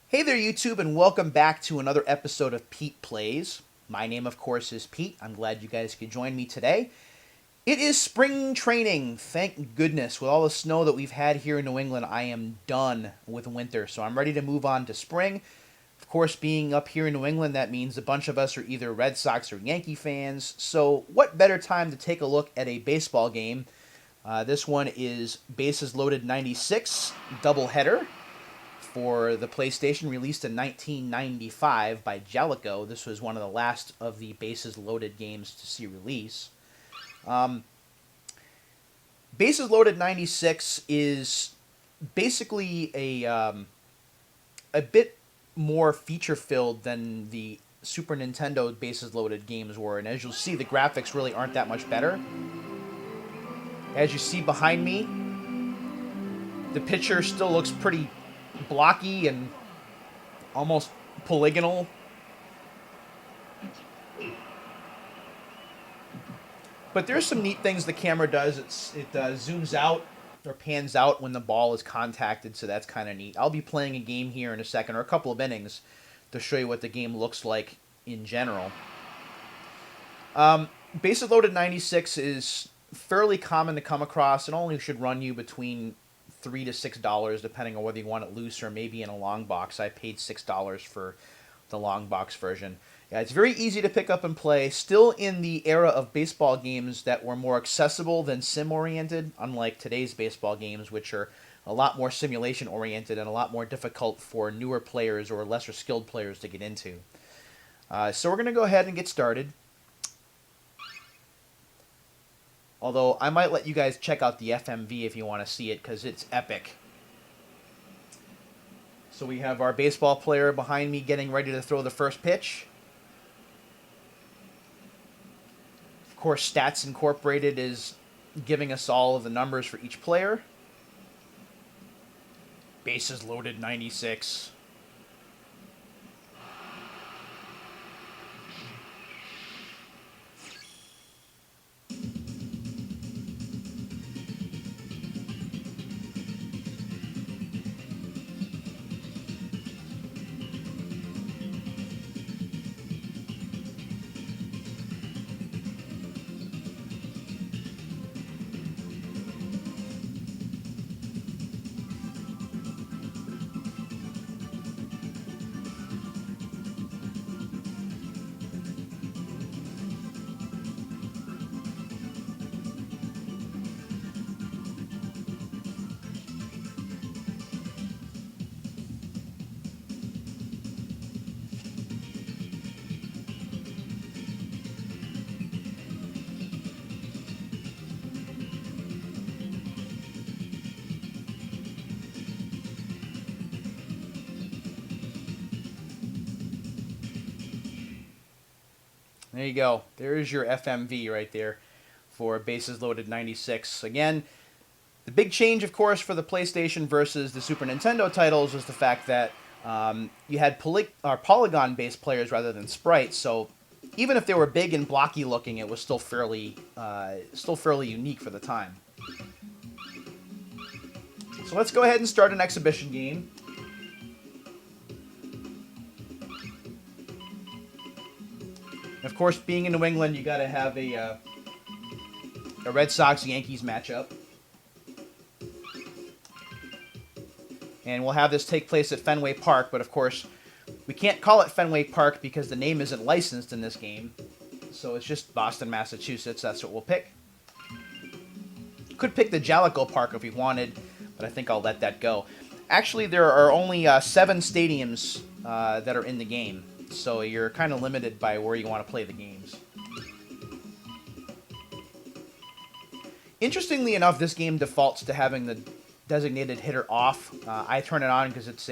Hey there, YouTube, and welcome back to another episode of Pete Plays. My name, of course, is Pete. I'm glad you guys could join me today. It is spring training, thank goodness. With all the snow that we've had here in New England, I am done with winter, so I'm ready to move on to spring. Of course, being up here in New England, that means a bunch of us are either Red Sox or Yankee fans, so what better time to take a look at a baseball game? This one is Bases Loaded 96, doubleheader for the PlayStation, released in 1995 by Jellico. This was one of the last of the Bases Loaded games to see release. Bases Loaded 96 is basically a bit more feature-filled than the Super Nintendo Bases Loaded games were, and as you'll see, the graphics really aren't that much better. As you see behind me, the picture still looks pretty blocky and almost polygonal. But there's some neat things the camera does. It zooms out or pans out when the ball is contacted, so that's kind of neat. I'll be playing a game here in a second, or a couple of innings, to show you what the game looks like in general. Bases Loaded 96 is fairly common to come across. It only should run you between $3 to $6, depending on whether you want it loose or maybe in a long box. I paid $6 for the long box version. Yeah, it's very easy to pick up and play. Still in the era of baseball games that were more accessible than sim-oriented, unlike today's baseball games, which are a lot more simulation-oriented and a lot more difficult for newer players or lesser skilled players to get into. So we're going to go ahead and get started. Although, I might let you guys check out the FMV if you want to see it, because it's epic. So we have our baseball player behind me getting ready to throw the first pitch. Of course, Stats Incorporated is giving us all of the numbers for each player. Bases Loaded 96. There you go. There's your FMV right there for Bases Loaded 96. Again, the big change, of course, for the PlayStation versus the Super Nintendo titles was the fact that you had polygon-based players rather than sprites. So even if they were big and blocky looking, it was still fairly unique for the time. So let's go ahead and start an exhibition game. Of course, being in New England, you got to have a Red Sox-Yankees matchup. And we'll have this take place at Fenway Park, but of course, we can't call it Fenway Park because the name isn't licensed in this game. So it's just Boston, Massachusetts. That's what we'll pick. Could pick the Jellico Park if we wanted, but I think I'll let that go. Actually, there are only 7 stadiums that are in the game. So you're kind of limited by where you want to play the games. Interestingly enough, this game defaults to having the designated hitter off. I turn it on because it's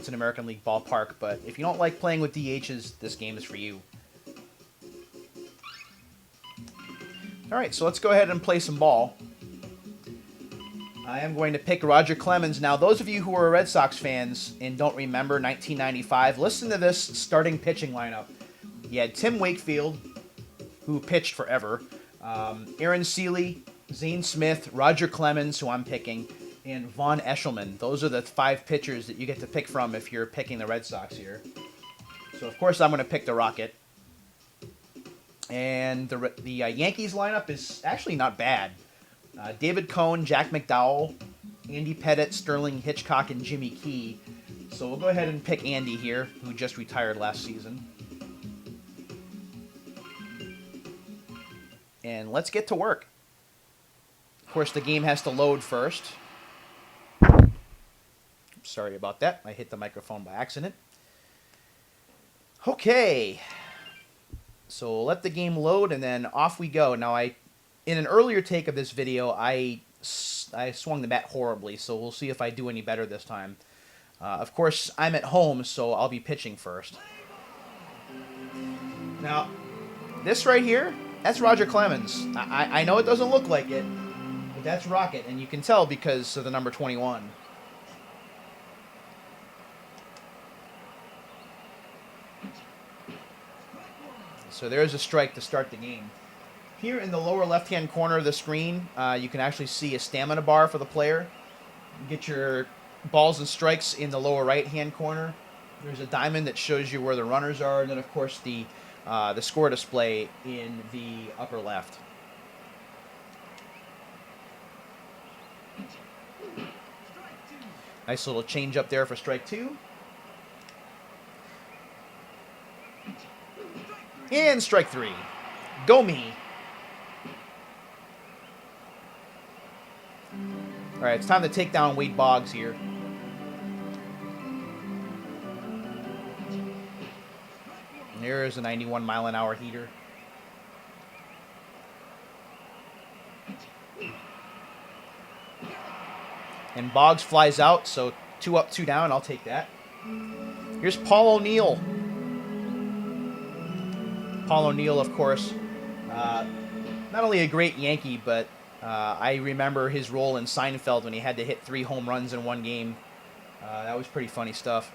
an American League ballpark, but if you don't like playing with DHs, this game is for you. Alright, so let's go ahead and play some ball. I am going to pick Roger Clemens. Now, those of you who are Red Sox fans and don't remember 1995, listen to this starting pitching lineup. You had Tim Wakefield, who pitched forever, Aaron Seeley, Zane Smith, Roger Clemens, who I'm picking, and Von Eshelman. Those are the 5 pitchers that you get to pick from if you're picking the Red Sox here. So, of course, I'm going to pick the Rocket. And the Yankees lineup is actually not bad. David Cohn, Jack McDowell, Andy Pettitte, Sterling Hitchcock, and Jimmy Key. So we'll go ahead and pick Andy here, who just retired last season. And let's get to work. Of course, the game has to load first. Sorry about that. I hit the microphone by accident. Okay. So let the game load, and then off we go. Now, in an earlier take of this video, I swung the bat horribly, so we'll see if I do any better this time. Of course, I'm at home, so I'll be pitching first. Now, this right here, that's Roger Clemens. I know it doesn't look like it, but that's Rocket, and you can tell because of the number 21. So there's a strike to start the game. Here in the lower left-hand corner of the screen, you can actually see a stamina bar for the player. You get your balls and strikes in the lower right-hand corner. There's a diamond that shows you where the runners are, and then, of course, the score display in the upper left. Nice little change up there for strike 2. And strike 3. Go me. All right, it's time to take down Wade Boggs here. And there's a 91-mile-an-hour heater. And Boggs flies out, so 2 up, 2 down. I'll take that. Here's Paul O'Neill. Paul O'Neill, of course, not only a great Yankee, but I remember his role in Seinfeld when he had to hit 3 home runs in one game. That was pretty funny stuff.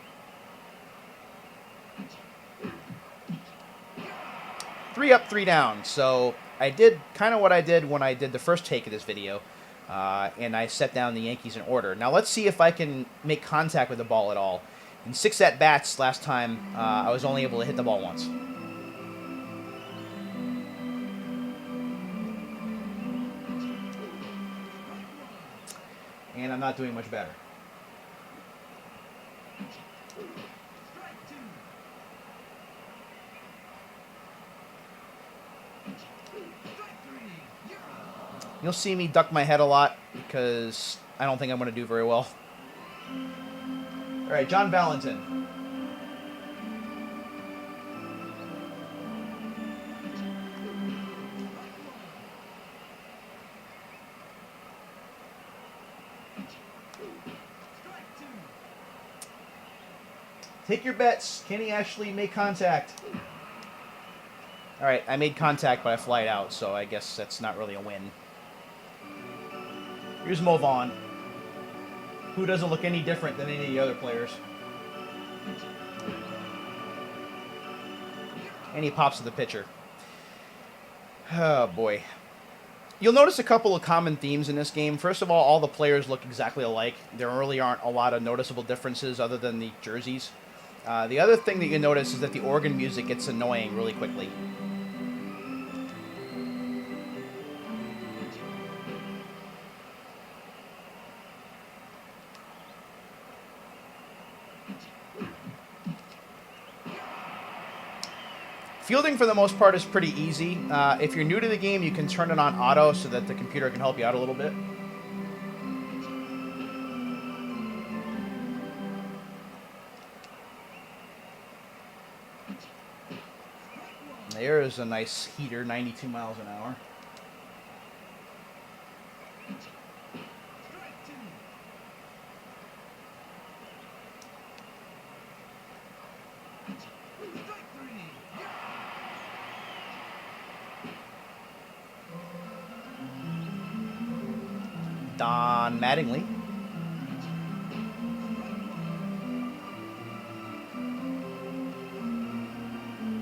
3 up, 3 down. So I did kind of what I did when I did the first take of this video, and I set down the Yankees in order. Now let's see if I can make contact with the ball at all. In 6 at-bats last time, I was only able to hit the ball once. And I'm not doing much better. You'll see me duck my head a lot because I don't think I'm going to do very well. All right, John Valentin. Take your bets. Can he actually make contact? All right, I made contact, but I fly it out, so I guess that's not really a win. Here's Mo Vaughn, who doesn't look any different than any of the other players. And he pops to the pitcher. Oh, boy. You'll notice a couple of common themes in this game. First of all the players look exactly alike. There really aren't a lot of noticeable differences other than the jerseys. The other thing that you notice is that the organ music gets annoying really quickly. Fielding, for the most part, is pretty easy. If you're new to the game, you can turn it on auto so that the computer can help you out a little bit. There is a nice heater, 92 miles an hour. Don Mattingly.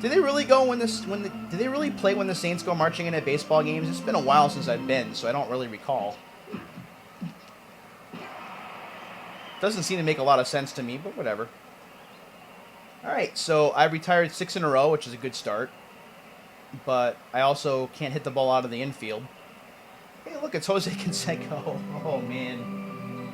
Did they really go did they really play when the Saints go marching in at baseball games? It's been a while since I've been, so I don't really recall. Doesn't seem to make a lot of sense to me, but whatever. All right, so I retired 6 in a row, which is a good start. But I also can't hit the ball out of the infield. Hey, look, it's Jose Canseco. Oh, man.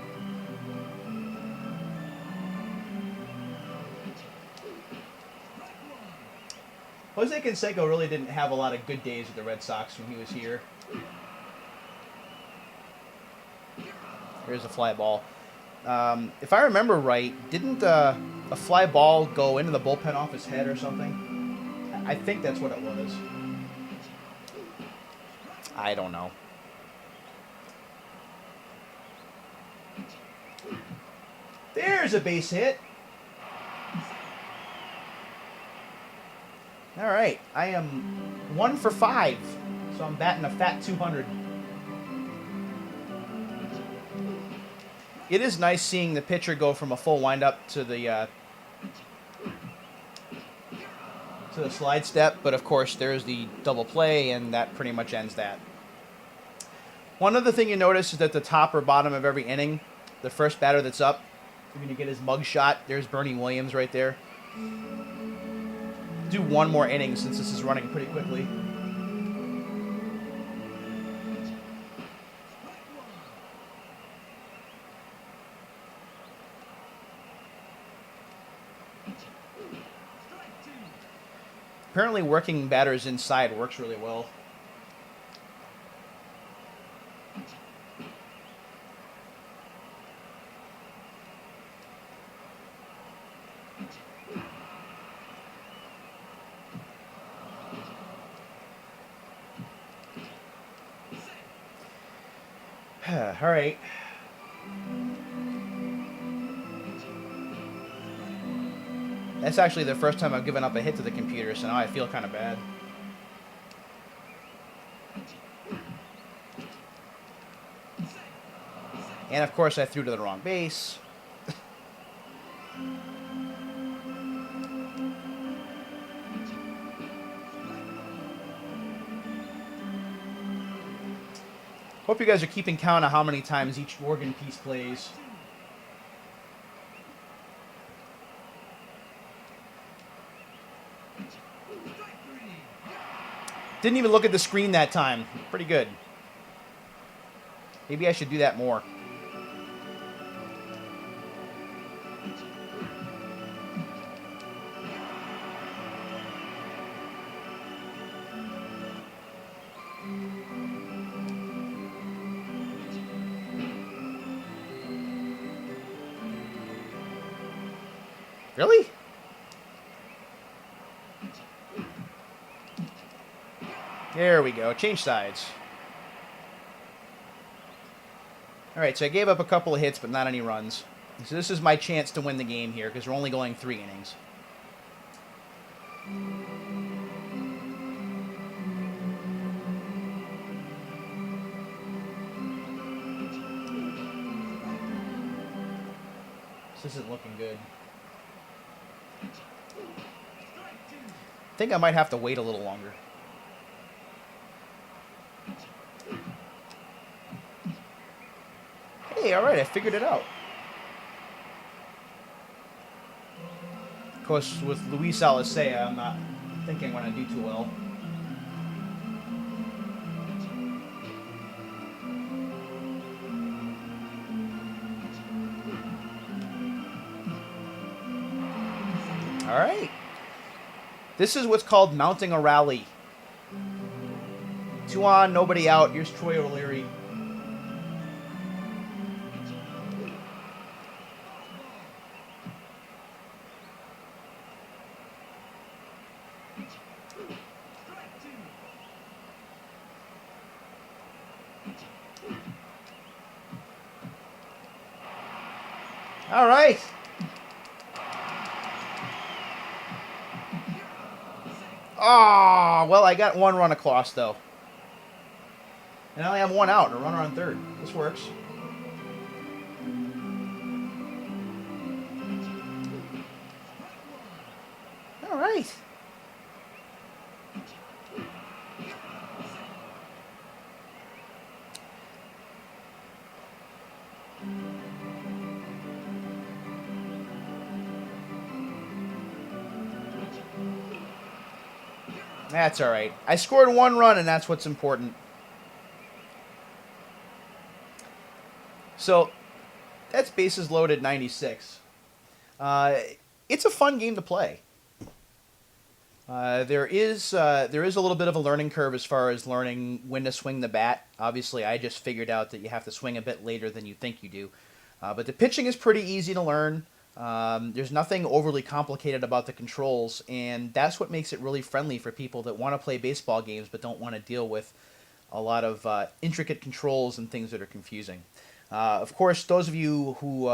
Jose Canseco really didn't have a lot of good days with the Red Sox when he was here. Here's a fly ball. If I remember right, didn't a fly ball go into the bullpen off his head or something? I think that's what it was. I don't know. There's a base hit. All right, I am 1 for 5, so I'm batting a fat 200. It is nice seeing the pitcher go from a full windup to the slide step, but of course there's the double play, and that pretty much ends that. One other thing you notice is that the top or bottom of every inning, the first batter that's up, you're going to get his mug shot. There's Bernie Williams right there. Do one more inning since this is running pretty quickly. Apparently working batters inside works really well. All right. That's actually the first time I've given up a hit to the computer, so now I feel kind of bad. And of course I threw to the wrong base. Hope you guys are keeping count of how many times each organ piece plays. Didn't even look at the screen that time. Pretty good. Maybe I should do that more. Really? There we go. Change sides. Alright, so I gave up a couple of hits, but not any runs. So this is my chance to win the game here, because we're only going 3 innings. This isn't looking good. I think I might have to wait a little longer. Hey, alright, I figured it out. Of course, with Luis Alicea, I'm not thinking I'm going to do too well. Alright. This is what's called mounting a rally. 2 on, nobody out. Here's Troy O'Leary. All right. Oh, well, I got 1 run across, though. And I only have 1 out, and a runner on third. This works. All right. That's all right. I scored 1 run, and that's what's important. So that's bases loaded 96. It's a fun game to play. There is a little bit of a learning curve as far as learning when to swing the bat. Obviously, I just figured out that you have to swing a bit later than you think you do. But the pitching is pretty easy to learn. There's nothing overly complicated about the controls, and that's what makes it really friendly for people that want to play baseball games but don't want to deal with a lot of intricate controls and things that are confusing. Of course, those of you who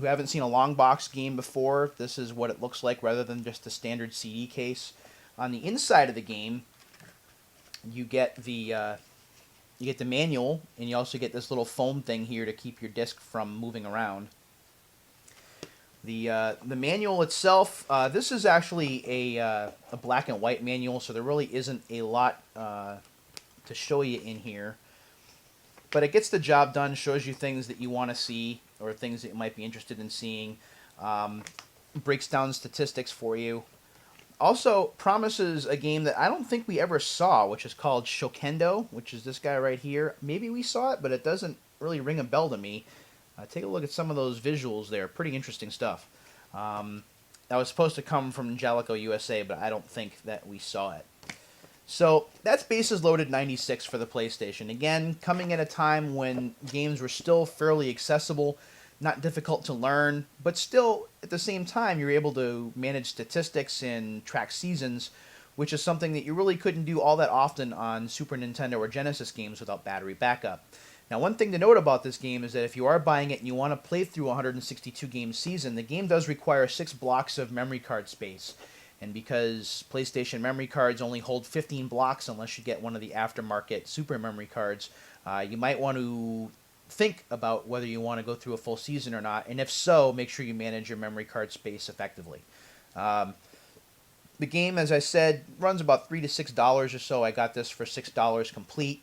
haven't seen a long box game before, this is what it looks like rather than just the standard CD case. On the inside of the game, you get the manual, and you also get this little foam thing here to keep your disc from moving around. The manual itself, this is actually a black and white manual, so there really isn't a lot to show you in here. But it gets the job done, shows you things that you want to see or things that you might be interested in seeing, breaks down statistics for you. Also promises a game that I don't think we ever saw, which is called Shokendo, which is this guy right here. Maybe we saw it, but it doesn't really ring a bell to me. Take a look at some of those visuals there. Pretty interesting stuff. That was supposed to come from Jellico USA, but I don't think that we saw it. So that's bases loaded 96 for the PlayStation. Again, coming at a time when games were still fairly accessible, not difficult to learn, but still, at the same time, you're able to manage statistics and track seasons, which is something that you really couldn't do all that often on Super Nintendo or Genesis games without battery backup. Now, one thing to note about this game is that if you are buying it and you want to play through a 162-game season, the game does require 6 blocks of memory card space. And because PlayStation memory cards only hold 15 blocks unless you get one of the aftermarket super memory cards, you might want to think about whether you want to go through a full season or not, and if so, make sure you manage your memory card space effectively. The game, as I said, runs about $3 to $6 or so. I got this for $6 complete.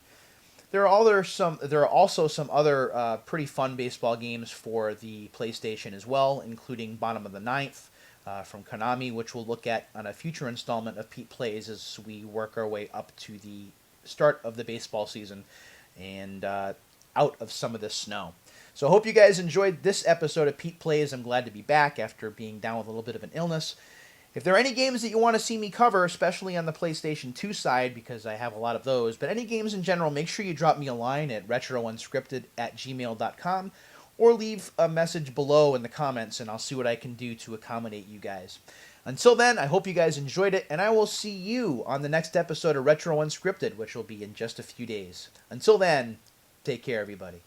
There are also some other pretty fun baseball games for the PlayStation as well, including Bottom of the Ninth from Konami, which we'll look at on a future installment of Pete Plays as we work our way up to the start of the baseball season and out of some of this snow. So I hope you guys enjoyed this episode of Pete Plays. I'm glad to be back after being down with a little bit of an illness. If there are any games that you want to see me cover, especially on the PlayStation 2 side, because I have a lot of those, but any games in general, make sure you drop me a line at retrounscripted@gmail.com or leave a message below in the comments, and I'll see what I can do to accommodate you guys. Until then, I hope you guys enjoyed it, and I will see you on the next episode of Retro Unscripted, which will be in just a few days. Until then, take care, everybody.